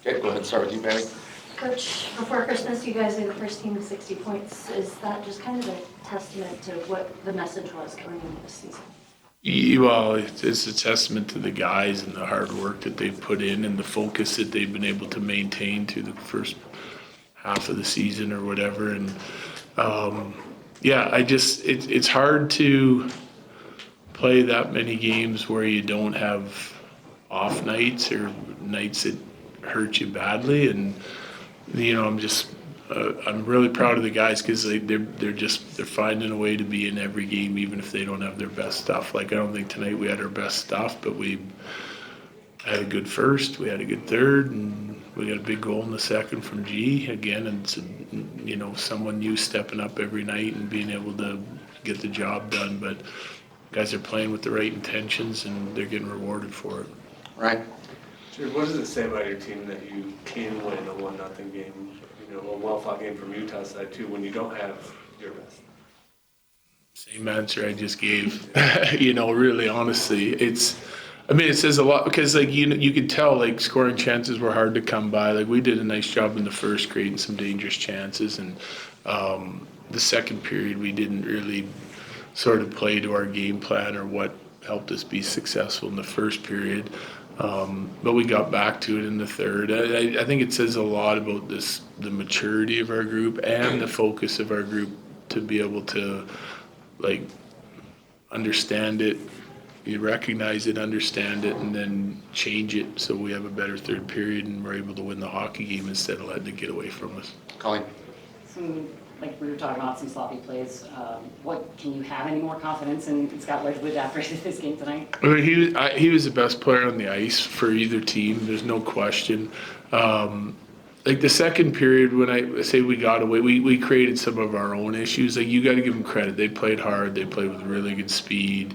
Okay, go ahead and start with you, Benny. Coach, before Christmas, you guys made the first team to 60 points. Is that just kind of a testament to what the message was going into this season? Well, it's a testament to the guys and the hard work that they've put in and the focus that they've been able to maintain through the first half of the season or whatever. And it's hard to play that many games where you don't have off nights or nights that hurt you badly. And I'm really proud of the guys because they're finding a way to be in every game, even if they don't have their best stuff. Like, I don't think tonight we had our best stuff, but we had a good first, we had a good third, and we got a big goal in the second from G again. And someone new stepping up every night and being able to get the job done. But guys are playing with the right intentions, and they're getting rewarded for it. Right. Jared, what does it say about your team that you can win a 1-0 game? A well-fought game from Utah side too, when you don't have your best. Same answer I just gave. Really, honestly, it says a lot because, you could tell, scoring chances were hard to come by. We did a nice job in the first, creating some dangerous chances, and the second period we didn't really sort of play to our game plan or what helped us be successful in the first period. But we got back to it in the third. I think it says a lot about the maturity of our group and the focus of our group to be able to understand it, you recognize it, understand it, and then change it so we have a better third period and we're able to win the hockey game instead of letting it get away from us. Colleen. We were talking about some sloppy plays. Can you have any more confidence in Scott Wedgewood after this game tonight? I mean, he was the best player on the ice for either team. There's no question. The second period, when I say we got away, we created some of our own issues. You got to give them credit. They played hard. They played with really good speed.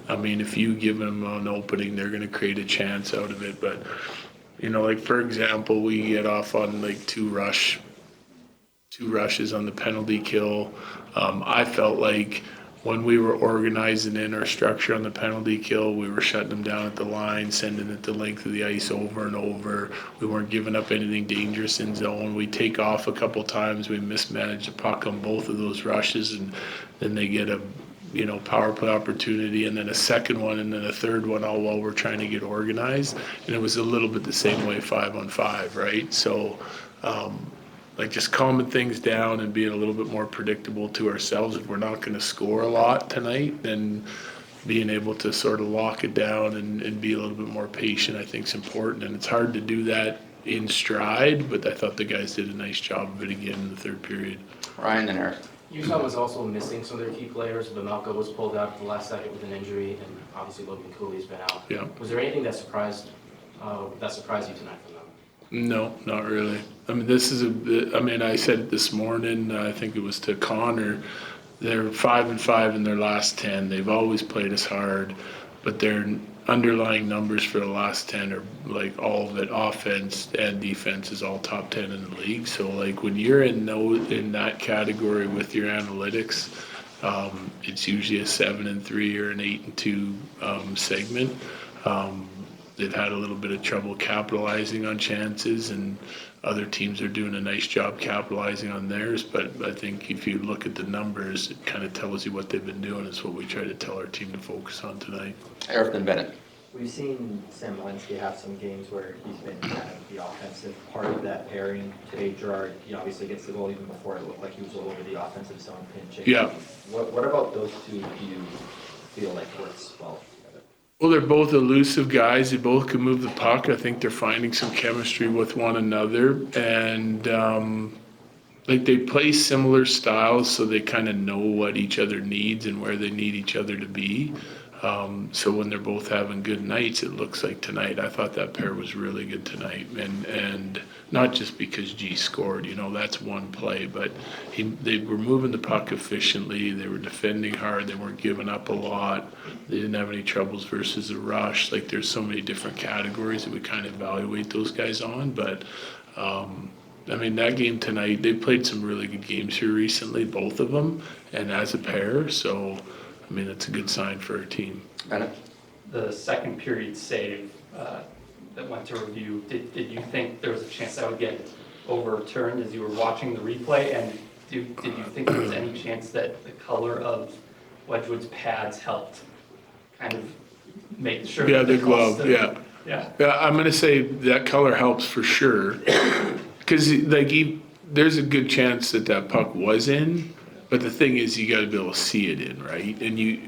I mean, if you give them an opening, they're going to create a chance out of it. But, for example, we get off on two rushes on the penalty kill. I felt like when we were organizing in our structure on the penalty kill, we were shutting them down at the line, sending it the length of the ice over and over. We weren't giving up anything dangerous in zone. We take off a couple times. We mismanaged the puck on both of those rushes, and then they get a power play opportunity, and then a second one, and then a third one, all while we're trying to get organized. And it was a little bit the same way 5-on-5, right? So just calming things down and being a little bit more predictable to ourselves. If we're not going to score a lot tonight, then being able to sort of lock it down and be a little bit more patient, I think, is important. And it's hard to do that in stride, but I thought the guys did a nice job of it again in the third period. Ryan and Eric. Utah was also missing some of their key players. Vamelka was pulled out at the last second with an injury, and obviously Logan Cooley's been out. Yeah. Was there anything that surprised you tonight from them? No, not really. I mean, I said it this morning, I think it was to Connor, they're 5-5 in their last 10. They've always played us hard, but their underlying numbers for the last 10 are all of it, offense and defense is all top 10 in the league. So when you're in that category with your analytics, it's usually a 7-3 or an 8-2 segment. They've had a little bit of trouble capitalizing on chances, and other teams are doing a nice job capitalizing on theirs. But I think if you look at the numbers, it kind of tells you what they've been doing. It's what we try to tell our team to focus on tonight. Eric and Bennett. We've seen Sam Walensky have some games where he's been kind of the offensive part of that pairing. Today, Gerard, he obviously gets the goal. Even before it looked like he was all over the offensive zone pinching. Yeah. What about those two do you feel like works well together? Well, they're both elusive guys. They both can move the puck. I think they're finding some chemistry with one another. And they play similar styles, so they kind of know what each other needs and where they need each other to be. So when they're both having good nights, it looks like tonight. I thought that pair was really good tonight, and not just because G scored, that's one play, but they were moving the puck efficiently. They were defending hard. They weren't giving up a lot. They didn't have any troubles versus a rush. There's so many different categories that we kind of evaluate those guys on, but that game tonight, they played some really good games here recently, both of them, and as a pair, so it's a good sign for our team. Bennett. The second period save that went to review, did you think there was a chance that would get overturned as you were watching the replay? And did you think there was any chance that the color of Wedgewood's pads helped kind of make sure? Yeah, that the call glove, stood? yeah. Yeah, I'm gonna say that color helps for sure. Cause like, there's a good chance that that puck was in, but the thing is, you gotta be able to see it in, right? And you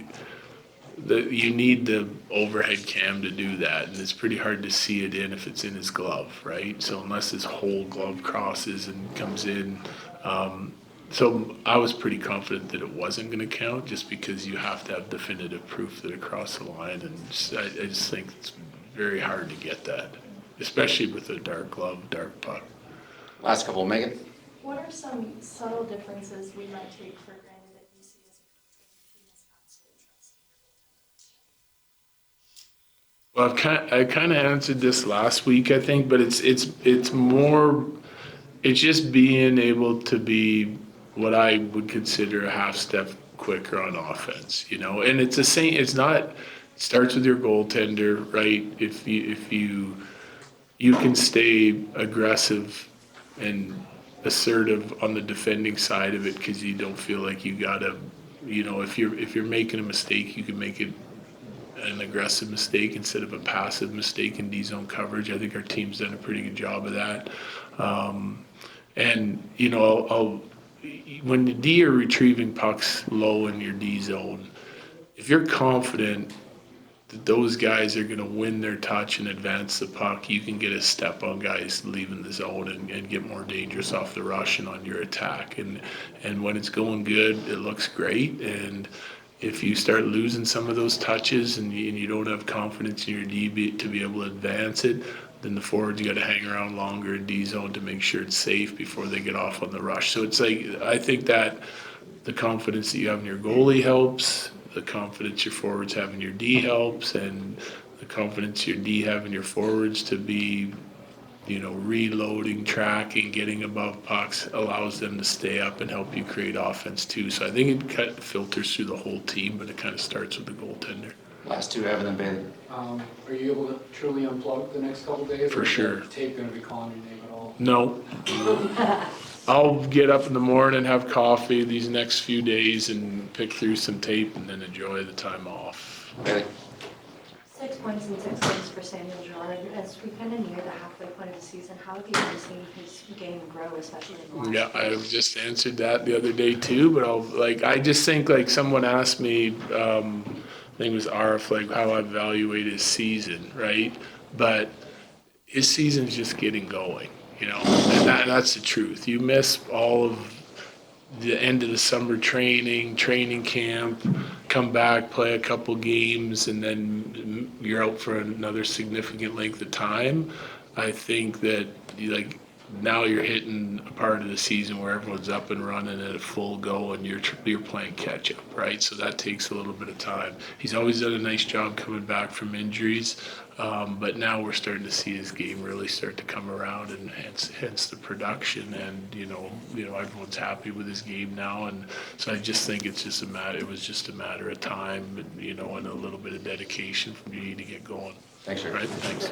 need the overhead cam to do that, and it's pretty hard to see it in if it's in his glove, right? So unless his whole glove crosses and comes in, so I was pretty confident that it wasn't gonna count, just because you have to have definitive proof that it crossed the line, and I just think it's very hard to get that, especially with a dark glove, dark puck. Last couple, Megan? What are some subtle differences we might take for granted that you see as a coach when your team is absolutely trusting your goaltender? Well, I kind of answered this last week, I think, but it's more, it's just being able to be what I would consider a half step quicker on offense, you know. And it's the same. It's not. It starts with your goaltender, right? If you can stay aggressive and assertive on the defending side of it, because you don't feel like you gotta, you know, if you're making a mistake, you can make it an aggressive mistake instead of a passive mistake in D-zone coverage. I think our team's done a pretty good job of that. And, you know, when the D are retrieving pucks low in your D zone, if you're confident that those guys are going to win their touch and advance the puck, you can get a step on guys leaving the zone and get more dangerous off the rush and on your attack. And when it's going good, it looks great. And if you start losing some of those touches and you don't have confidence in your D to be able to advance it, then the forwards got to hang around longer in D zone to make sure it's safe before they get off on the rush. So it's like, I think that the confidence that you have in your goalie helps, the confidence your forwards have in your D helps, and the confidence your D have in your forwards to be, you know, reloading, tracking, getting above pucks allows them to stay up and help you create offense too. So I think it kind of filters through the whole team, but it kind of starts with the goaltender. Last two, Evan and Bailey. Are you able to truly unplug the next couple days? For sure. Is the tape going to be calling your name at all? No. I'll get up in the morning, have coffee these next few days and pick through some tape and then enjoy the time off. Bailey? 6 points and 6 games for Samuel Girard. As we kind of near the halfway point of the season, how have you been seeing his game grow, especially in the last Yeah, I just answered that the other day too, but I just think, like, someone asked me, I think it was Arf, like, how I evaluate his season, right? But his season's just getting going, you know, and that's the truth. You miss all of the end of the summer training camp, come back, play a couple games, and then you're out for another significant length of time. I think that, like, now you're hitting a part of the season where everyone's up and running at a full go and you're playing catch up, right? So that takes a little bit of time. He's always done a nice job coming back from injuries, but now we're starting to see his game really start to come around, and hence the production. And you know everyone's happy with his game now, and so I just think it was just a matter of time, you know, and a little bit of dedication from you to get going. Thanks, Rick. Right? Thanks.